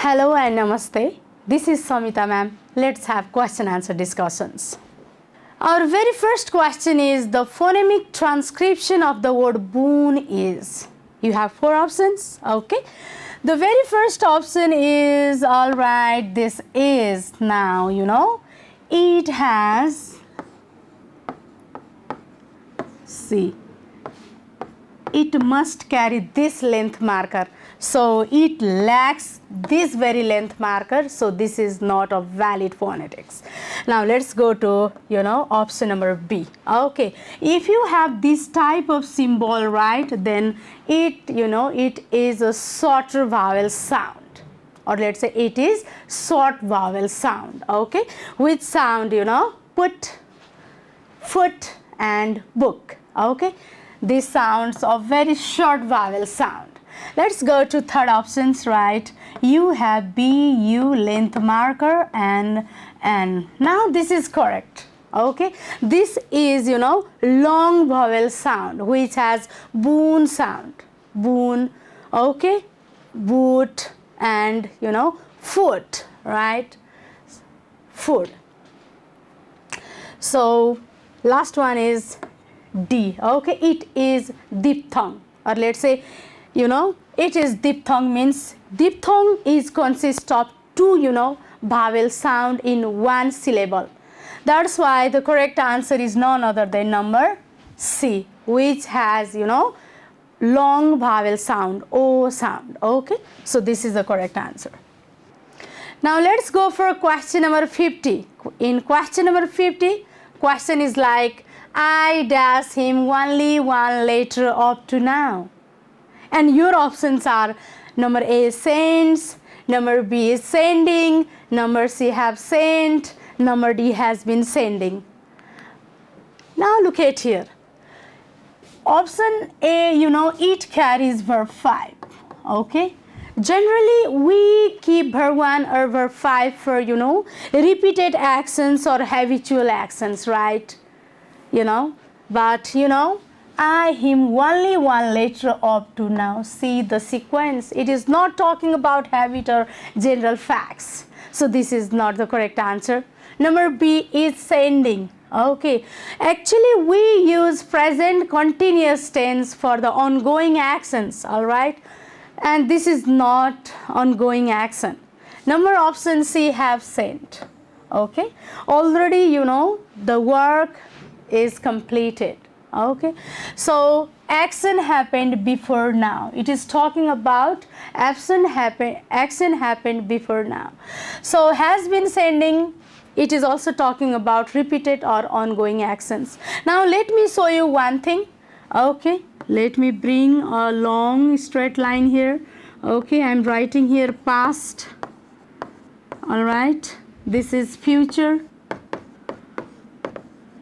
Hello and namaste. This is Samita ma'am. Let's have question answer discussions. Our very first question is the phonemic transcription of the word boon is. You have 4 options. Okay. The very first option is, all right, this is. Now, it has, see, it must carry this length marker. So it lacks this very length marker. So this is not a valid phonetics. Now let's go to, option number B. Okay. If you have this type of symbol, right, then it is a shorter vowel sound. Or let's say it is short vowel sound. Okay. Which sound, put, foot and book. Okay. These sounds are very short vowel sound. Let's go to third options, right? You have BU length marker and now this is correct. Okay, this is long vowel sound which has boon sound, boon. Okay, boot and foot, right? Food. So last one is D. Okay, it is diphthong, or let's say it is diphthong, means diphthong is consist of 2 vowel sound in one syllable. That's why the correct answer is none other than number C, which has long vowel sound, O sound. Okay, so this is the correct answer. Now let's go for question number 50. In question number 50, question is like, I dash him only one letter up to now. And your options are number A, sends, number B is sending, number C have sent, number D has been sending. Now look at here. Option A, it carries verb 5. Okay. Generally, we keep verb 1 or verb 5 for, repeated actions or habitual actions, right? But, I, him, only one letter up to now. See the sequence. It is not talking about habit or general facts. So this is not the correct answer. Number B is sending. Okay. Actually, we use present continuous tense for the ongoing actions. All right. And this is not ongoing action. Number option C have sent. Okay. Already, the work is completed. Okay, so action happened before now. It is talking about action happened before now. So has been sending, it is also talking about repeated or ongoing actions. Now let me show you one thing. Okay, let me bring a long straight line here. Okay, I am writing here past. All right, this is future.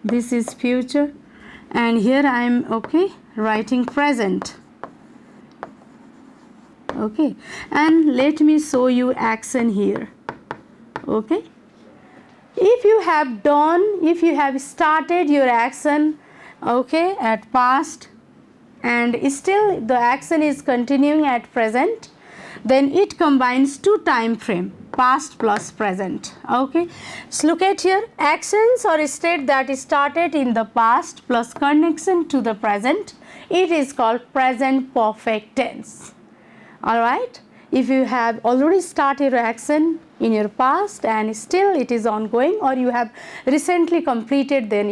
This is future. And here I am, writing present. Okay, and let me show you action here. Okay, if you have started your action, at past, and still the action is continuing at present, then it combines 2 time frame, past plus present. Okay, so look at here, actions or state that is started in the past plus connection to the present, it is called present perfect tense. All right, if you have already started your action in your past and still it is ongoing, or you have recently completed, then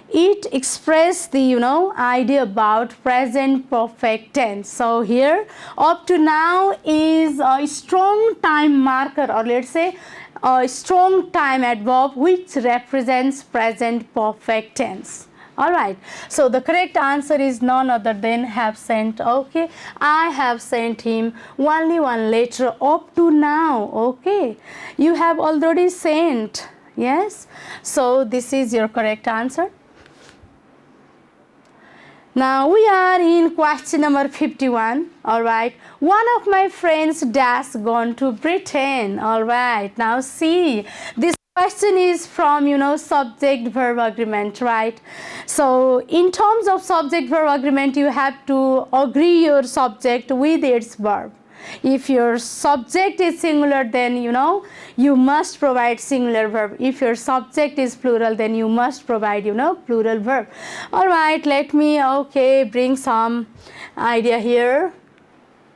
it express the idea about present perfect tense. So here up to now is a strong time marker, or let's say a strong time adverb which represents present perfect tense. All right, so the correct answer is none other than have sent. Okay, I have sent him only one letter up to now. Okay, you have already sent. Yes, so this is your correct answer. Now we are in question number 51. All right, one of my friends dash gone to Britain. All right, now see, this question is from subject verb agreement, right? So in terms of subject verb agreement, you have to agree your subject with its verb. If your subject is singular, then you must provide singular verb. If your subject is plural, then you must provide plural verb. All right, let me bring some idea here.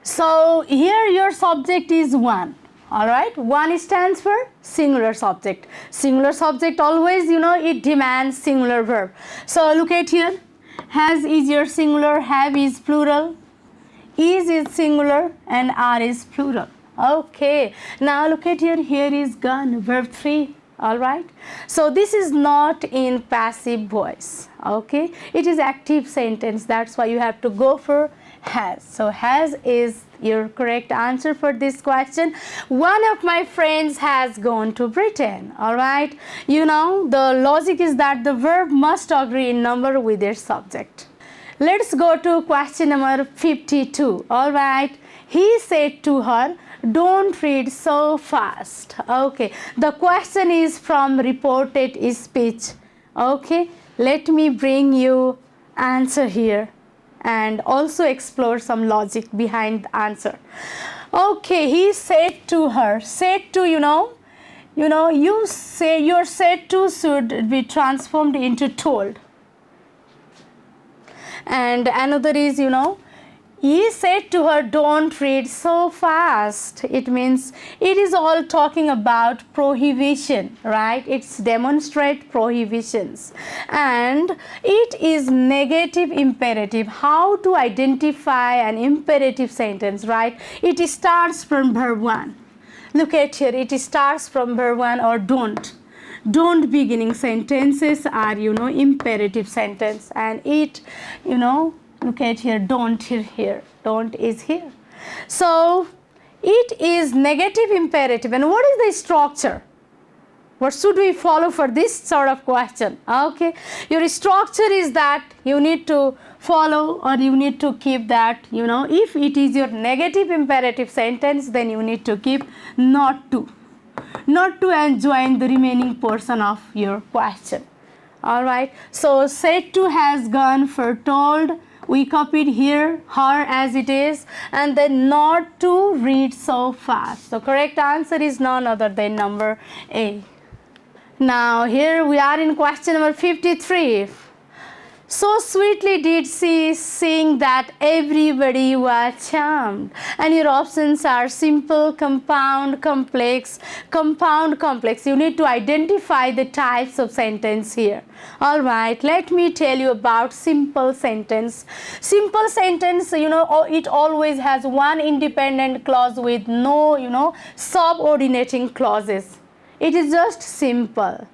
So here your subject is one. All right, one stands for singular subject. Singular subject always it demands singular verb. So look at here, has is your singular, have is plural, is singular, and are is plural. Okay, now look at here is gone, verb 3. All right, so this is not in passive voice. Okay, it is active sentence, that's why you have to go for has. So has is your correct answer for this question. One of my friends has gone to Britain. All right, the logic is that the verb must agree in number with their subject. Let's go to question number 52. All right, he said to her, don't read so fast. Okay, the question is from reported speech. Okay, let me bring you answer here and also explore some logic behind the answer. Okay, he said to her, said to you say your said to should be transformed into told. And another is he said to her, don't read so fast. It means it is all talking about prohibition, right? It's demonstrate prohibitions. And it is negative imperative. How to identify an imperative sentence, right? It starts from verb 1. Look at here, it starts from verb 1 or don't. Don't beginning sentences are, imperative sentence. And it, look at here, don't here, don't is here. So it is negative imperative. And what is the structure? What should we follow for this sort of question? Okay, your structure is that you need to follow or you need to keep that, if it is your negative imperative sentence, then you need to keep not to and join the remaining portion of your question. All right, so said to has gone for told. We copied here her as it is, and then not to read so fast. So correct answer is none other than number A. Now here we are in question number 53. So sweetly did she sing that everybody was charmed. And your options are simple, compound, complex. Compound, complex. You need to identify the types of sentence here. All right, let me tell you about simple sentence. Simple sentence, it always has one independent clause with no, subordinating clauses. It is just simple.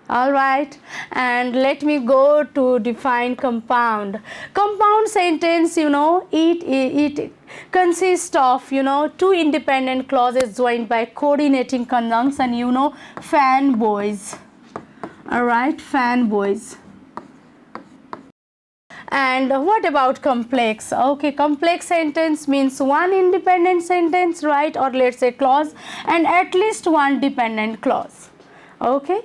All right, and let me go to define compound. Compound sentence, it consists of, two independent clauses joined by coordinating conjunction, fanboys. All right, fanboys. And what about complex? Okay, complex sentence means one independent sentence, right, or let's say clause, and at least one dependent clause. Okay.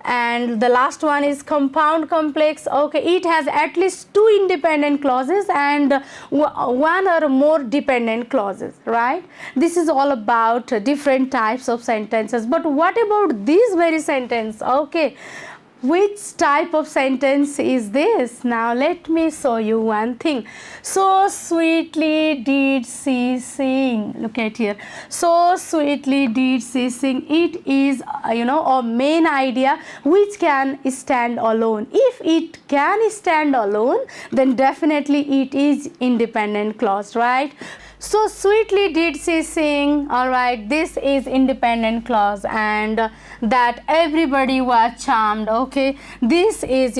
And the last one is compound complex. Okay, it has at least two independent clauses and one or more dependent clauses, right? This is all about different types of sentences. But what about this very sentence? Okay, which type of sentence is this? Now let me show you one thing. So sweetly did she sing. Look at here. So sweetly did she sing. It is a main idea which can stand alone. If it can stand alone, then definitely it is independent clause, right? So sweetly did she sing. All right, this is independent clause, and that everybody was charmed. Okay, this is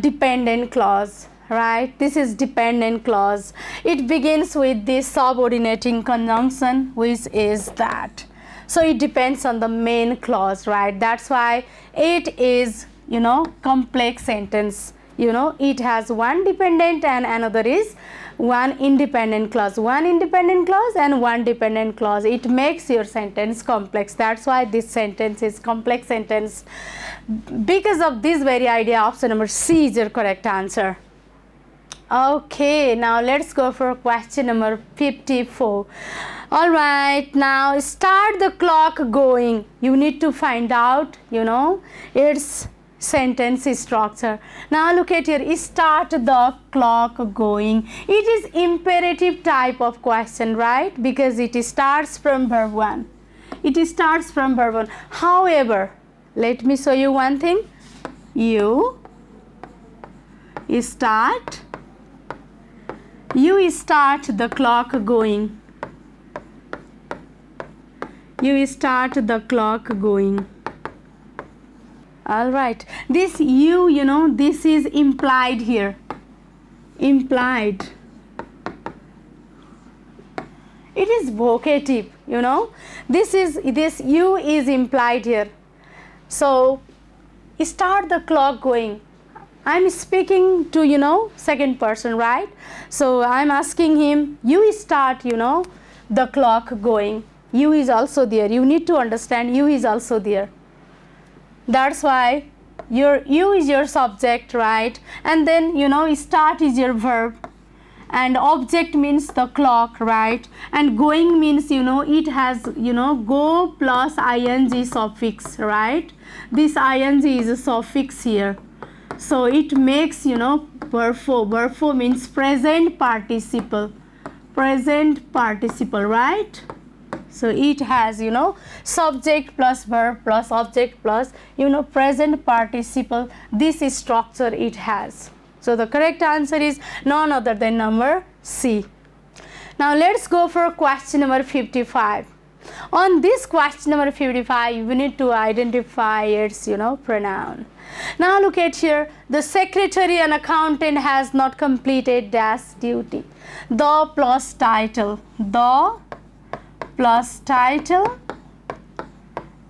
dependent clause, right? This is dependent clause. It begins with the subordinating conjunction, which is that. So it depends on the main clause, right? That's why it is complex sentence. It has one dependent and another is one independent clause. One independent clause and one dependent clause. It makes your sentence complex. That's why this sentence is complex sentence. Because of this very idea, option number C is your correct answer. Okay, now let's go for question number 54. All right, now start the clock going. You need to find out, its sentence structure. Now look at here, start the clock going. It is imperative type of question, right? Because it starts from verb 1. It starts from verb 1. However, let me show you one thing. You start the clock going. You start the clock going. All right. This this is implied here. Implied. It is vocative, This you is implied here. So, start the clock going. I'm speaking to, second person, right? So, I'm asking him, you start, the clock going. You is also there. You need to understand you is also there. That's why you is your subject, right? And then, start is your verb. And object means the clock, right? And going means, it has, go plus ing suffix, right? This ing is a suffix here. So it makes, verb 4. Verb 4 means present participle. Present participle, right? So it has, subject plus verb plus object plus, present participle. This is structure it has. So the correct answer is none other than number C. Now let's go for question number 55. On this question number 55, you need to identify its, pronoun. Now look at here. The secretary and accountant has not completed dash duty. The plus title. The plus title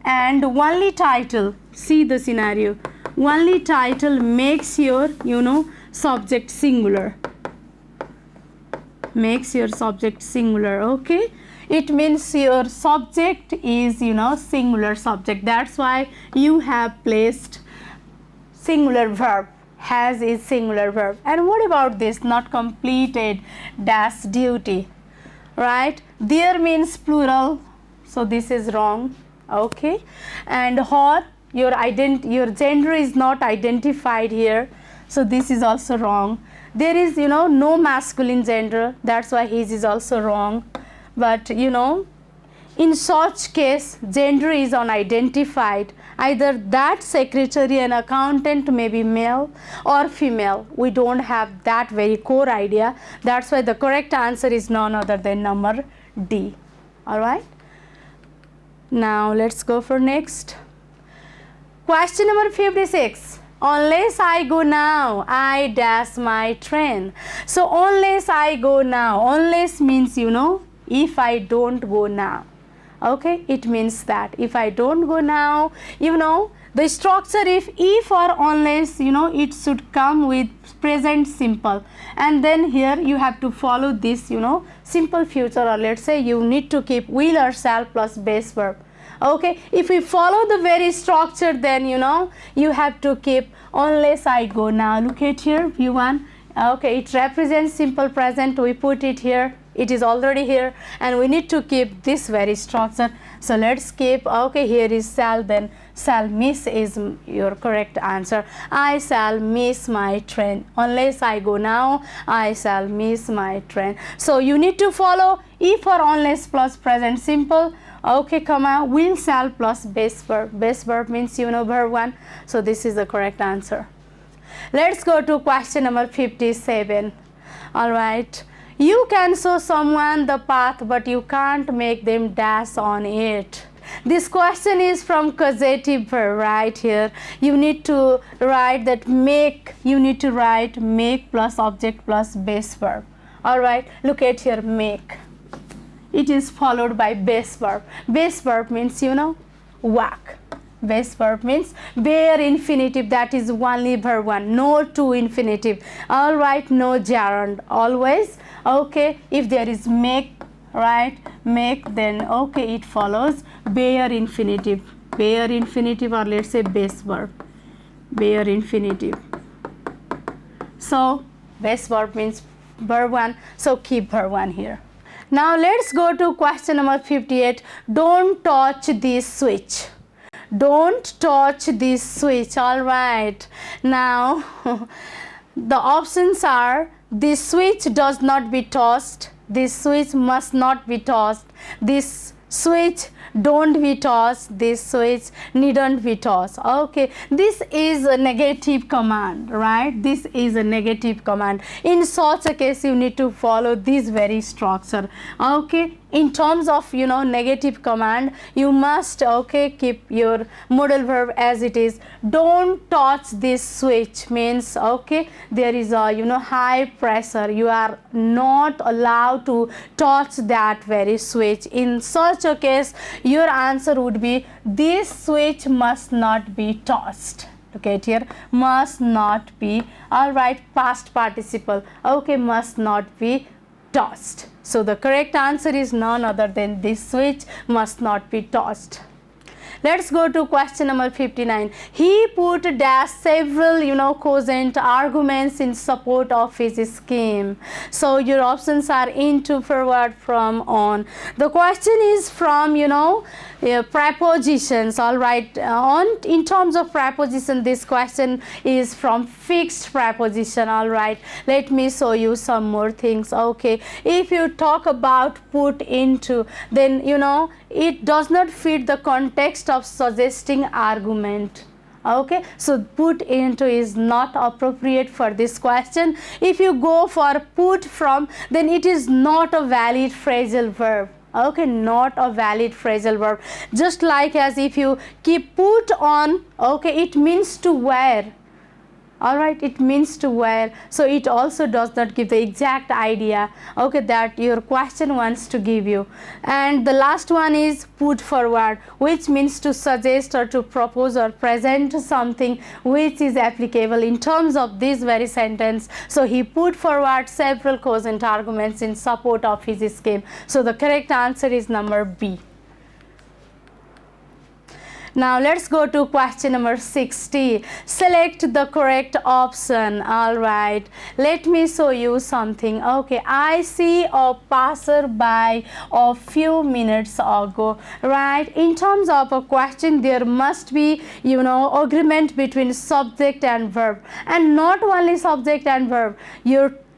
and only title. See the scenario. Only title makes your, subject singular. Makes your subject singular, okay? It means your subject is, singular subject. That's why you have placed singular verb. Has is singular verb. And what about this? Not completed dash duty, right? There means plural. So this is wrong, okay? And or your gender is not identified here. So this is also wrong. There is, no masculine gender. That's why his is also wrong. But, in such case, gender is unidentified. Either that secretary and accountant may be male or female. We don't have that very core idea. That's why the correct answer is none other than number D. All right. Now let's go for next. Question number 56. Unless I go now, I dash my train. So unless I go now, unless means, if I don't go now. Okay, it means that if I don't go now, the structure if or unless, it should come with present simple. And then here you have to follow this, simple future, or let's say you need to keep will or shall plus base verb. Okay, if we follow the very structure, then you have to keep unless I go now. Look at here, view 1. Okay, it represents simple present. We put it here. It is already here, and we need to keep this very structure. So let's keep, okay, here is shall, then shall miss is your correct answer. I shall miss my train. Unless I go now, I shall miss my train. So you need to follow if or unless plus present simple. Okay, comma, will, shall plus base verb. Base verb means, verb 1. So this is the correct answer. Let's go to question number 57. All right. You can show someone the path, but you can't make them dash on it. This question is from causative verb right here. You need to write that make. You need to write make plus object plus base verb. All right. Look at here, make. It is followed by base verb. Base verb means, walk. Base verb means bare infinitive, that is only verb 1, no to infinitive. All right, no gerund. Always, okay, if there is make, right, make, then okay, it follows bare infinitive. Bare infinitive, or let's say base verb. Bare infinitive. So base verb means verb 1, so keep verb 1 here. Now let's go to question number 58. Don't touch this switch. Don't touch this switch. All right. Now the options are: this switch does not be tossed, this switch must not be tossed, this switch don't be tossed, this switch needn't be tossed. Okay, this is a negative command, right? This is a negative command. In such a case, you need to follow this very structure. Okay, in terms of negative command, you must keep your modal verb as it is. Don't touch this switch means there is a high pressure, you are not allowed to touch that very switch. In such a case, your answer would be this switch must not be tossed. Look at here, must not be. All right, past participle. Okay, must not be tossed. So the correct answer is none other than this switch must not be tossed. Let's go to question number 59. He put dash several cogent arguments in support of his scheme. So your options are into, forward, from, on. The question is from prepositions. All right, in terms of preposition, this question is from fixed preposition. All right, let me show you some more things. Okay, if you talk about put into, then it does not fit the context of suggesting argument. Okay, so put into is not appropriate for this question. If you go for put from, then it is not a valid phrasal verb. Okay, not a valid phrasal verb. Just like as if you keep put on, it means to wear. All right, it means to wear, so it also does not give the exact idea that your question wants to give you. And the last one is put forward, which means to suggest or to propose or present something which is applicable in terms of this very sentence. So he put forward several cogent arguments in support of his scheme. So the correct answer is number B. Now let's go to question number 60. Select the correct option. All right, let me show you something. Okay, I see a passerby a few minutes ago. Right, in terms of a question, there must be agreement between subject and verb, and not only subject and verb.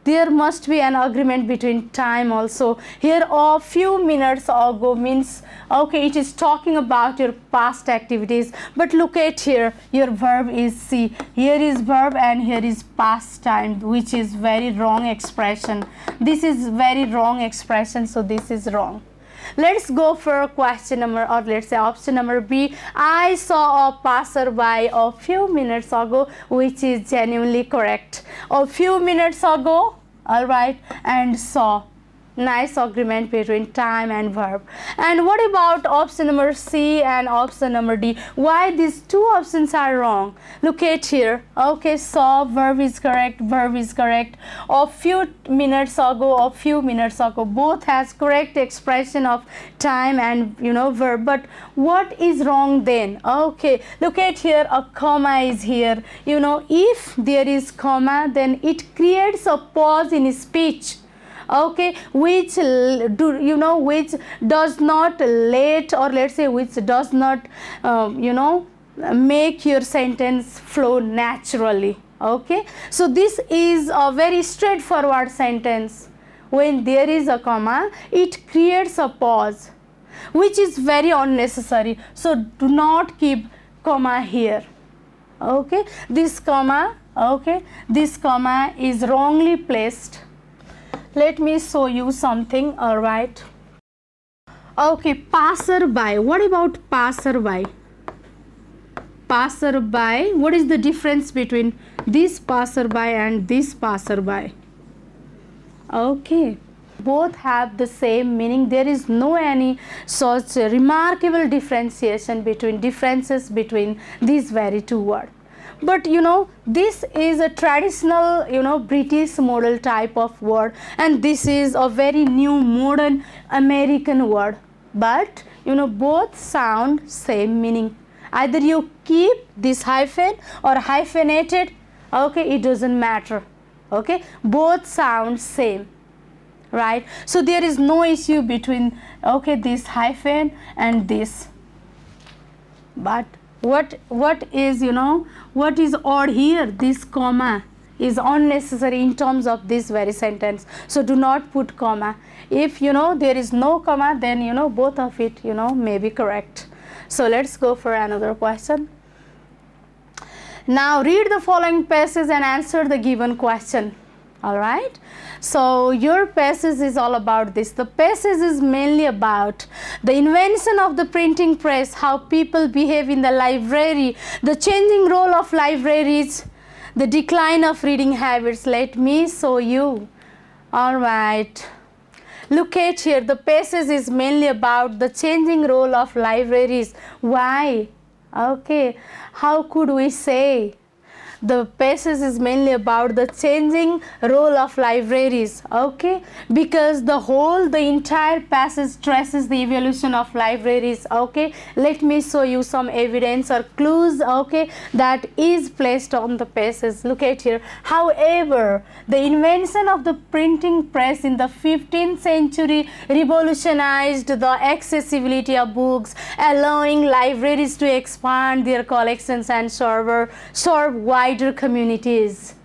There must be an agreement between time also. Here, a few minutes ago means it is talking about your past activities. But look at here, your verb is see. Here is verb and here is past time, which is very wrong expression. This is very wrong expression, so this is wrong. Let's go for question number, or let's say option number B. I saw a passerby a few minutes ago, which is genuinely correct. A few minutes ago, all right, and saw. Nice agreement between time and verb. And what about option number C and option number D? Why these two options are wrong? Look at here. Okay, saw, verb is correct, verb is correct. A few minutes ago, both has correct expression of time and verb. But what is wrong then? Okay, look at here, a comma is here. If there is comma, then it creates a pause in speech. Okay, which does not let, or let's say which does not make your sentence flow naturally. Okay, so this is a very straightforward sentence. When there is a comma, it creates a pause, which is very unnecessary. So do not keep comma here. Okay, this comma is wrongly placed. Let me show you something. All right. Okay, passerby. What about passerby? Passerby. What is the difference between this passerby and this passerby? Okay, both have the same meaning. There is no any such remarkable differentiation differences between these very two words. But this is a traditional British model type of word, and this is a very new modern American word. But both sound same meaning. Either you keep this hyphen or hyphenated. Okay, it doesn't matter. Okay, both sound same, right? So there is no issue between, okay, this hyphen and this. But what is, what is odd here? This comma is unnecessary in terms of this very sentence. So do not put comma. If there is no comma, then both of it may be correct. So let's go for another question. Now read the following passage and answer the given question. All right, so your passage is all about this. The passage is mainly about the invention of the printing press, how people behave in the library, the changing role of libraries, the decline of reading habits. Let me show you. All right, look at here. The passage is mainly about the changing role of libraries. Why? Okay, how could we say the passage is mainly about the changing role of libraries? Okay, because the entire passage stresses the evolution of libraries. Okay, let me show you some evidence or clues, okay, that is placed on the passage. Look at here. However, the invention of the printing press in the 15th century revolutionized the accessibility of books, allowing libraries to expand their collections and serve wider communities.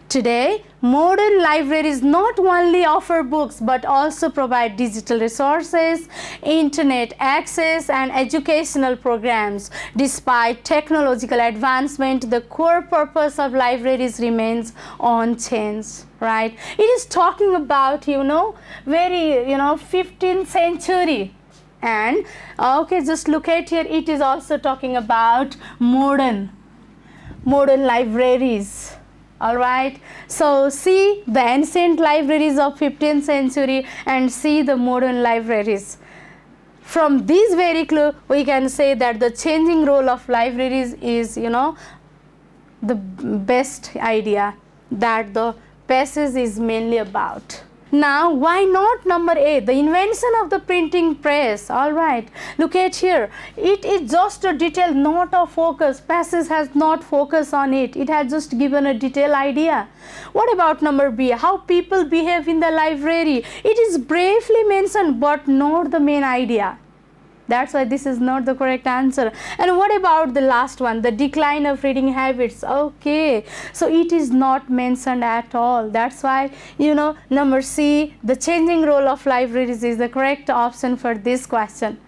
Today, modern libraries not only offer books but also provide digital resources, internet access, and educational programs. Despite technological advancement, the core purpose of libraries remains unchanged. Right? It is talking about, very, 15th century. And okay, just look at here. It is also talking about modern libraries. All right, so see the ancient libraries of 15th century and see the modern libraries. From this very clue, we can say that the changing role of libraries is, the best idea that the passage is mainly about. Now, why not number A, the invention of the printing press? All right, look at here. It is just a detail, not a focus. Passage has not focused on it. It has just given a detailed idea. What about number B, how people behave in the library? It is briefly mentioned, but not the main idea. That's why this is not the correct answer. And what about the last one, the decline of reading habits? Okay, so it is not mentioned at all. That's why, number C, the changing role of libraries, is the correct option for this question.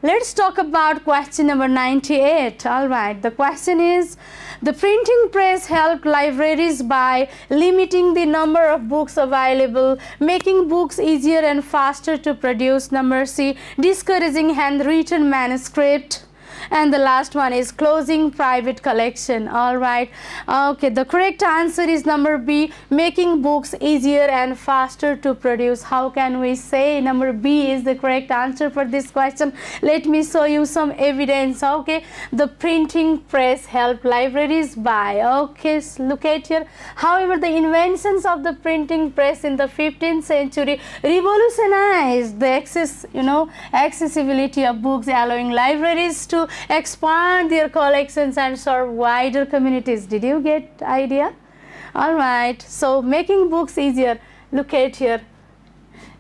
Let's talk about question number 98. All right, the question is, the printing press helped libraries by limiting the number of books available, making books easier and faster to produce. Number C, discouraging handwritten manuscript. And the last one is closing private collection. All right, okay, the correct answer is number B, making books easier and faster to produce. How can we say number B is the correct answer for this question? Let me show you some evidence. Okay, the printing press helped libraries by, okay, look at here. However, the inventions of the printing press in the 15th century revolutionized the accessibility of books, allowing libraries to expand their collections and serve wider communities. Did you get idea? All right, so making books easier, look at here,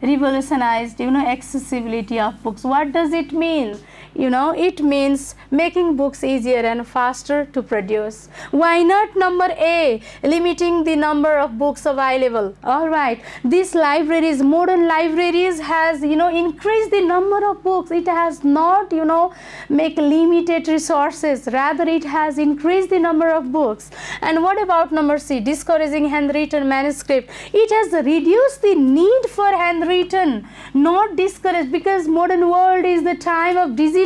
revolutionized accessibility of books. What does it mean? It means making books easier and faster to produce. Why not number A, limiting the number of books available? All right, these libraries, modern libraries, has increased the number of books. It has not make limited resources, rather it has increased the number of books. And what about number C, discouraging handwritten manuscript? It has reduced the need for handwritten, not discouraged, because modern world is the time of digital,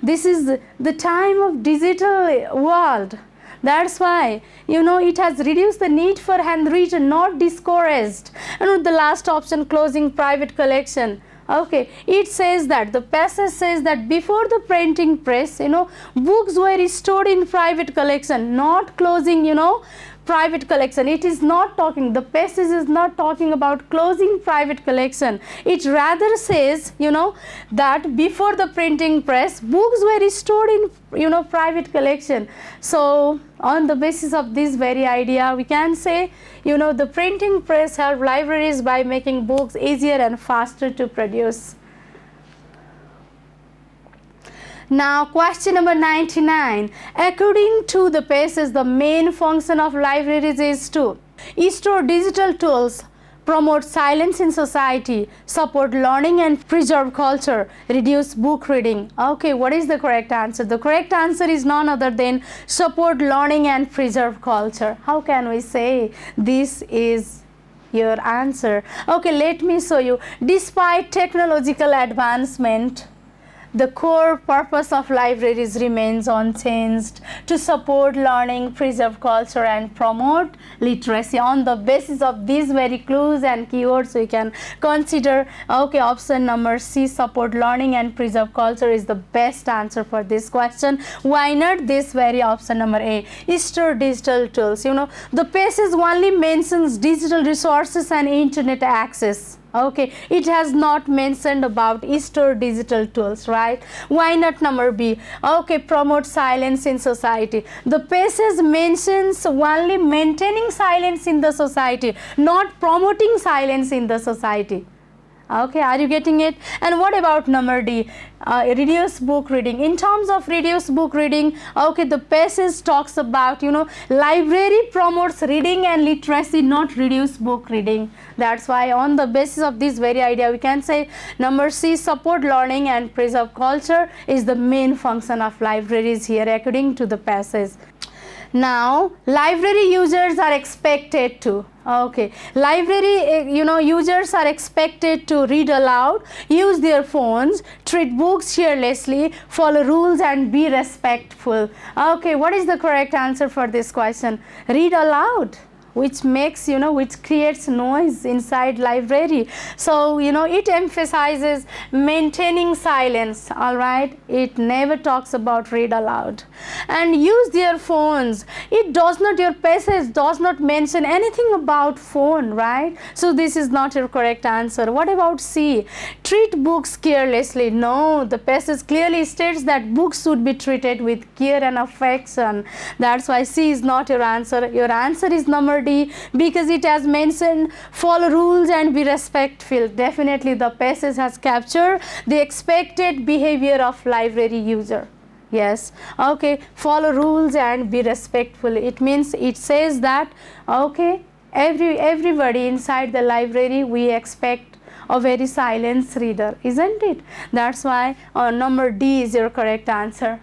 this is the time of digital world. That's why it has reduced the need for handwritten, not discouraged. And the last option, closing private collection. Okay, it says that the passage says that before the printing press, books were stored in private collection, not closing private collection. It is not talking, the passage is not talking about closing private collection. It rather says, that before the printing press, books were stored in, private collection. So on the basis of this very idea, we can say, the printing press helped libraries by making books easier and faster to produce. Now, question number 99. According to the passage, the main function of libraries is to store digital tools, promote silence in society, support learning and preserve culture, reduce book reading. Okay, what is the correct answer? The correct answer is none other than support learning and preserve culture. How can we say this is your answer? Okay, let me show you. Despite technological advancement, the core purpose of libraries remains unchanged: to support learning, preserve culture, and promote literacy. On the basis of these very clues and keywords, we can consider, option number C, support learning and preserve culture, is the best answer for this question. Why not this very option number A, store digital tools? The passage only mentions digital resources and internet access. Okay, it has not mentioned about store digital tools, right? Why not number B? Okay, promote silence in society. The passage mentions only maintaining silence in the society, not promoting silence in the society. Okay, are you getting it? And what about number D? Reduce book reading. In terms of reduce book reading, the passage talks about, library promotes reading and literacy, not reduce book reading. That's why on the basis of this very idea, we can say number C, support learning and preserve culture, is the main function of libraries here according to the passage. Now, library users are expected to, users are expected to read aloud, use their phones, treat books carelessly, follow rules, and be respectful. Okay, what is the correct answer for this question? Read aloud, which makes, which creates noise inside library. So, it emphasizes maintaining silence, all right? It never talks about read aloud. And use their phones. It does not, your passage does not mention anything about phone, right? So, this is not your correct answer. What about C? Treat books carelessly. No, the passage clearly states that books should be treated with care and affection. That's why C is not your answer. Your answer is number D, because it has mentioned follow rules and be respectful. Definitely the passage has captured the expected behavior of library user. Yes, follow rules and be respectful. It means, it says that, everybody inside the library, we expect a very silent reader, isn't it? That's why number D is your correct answer.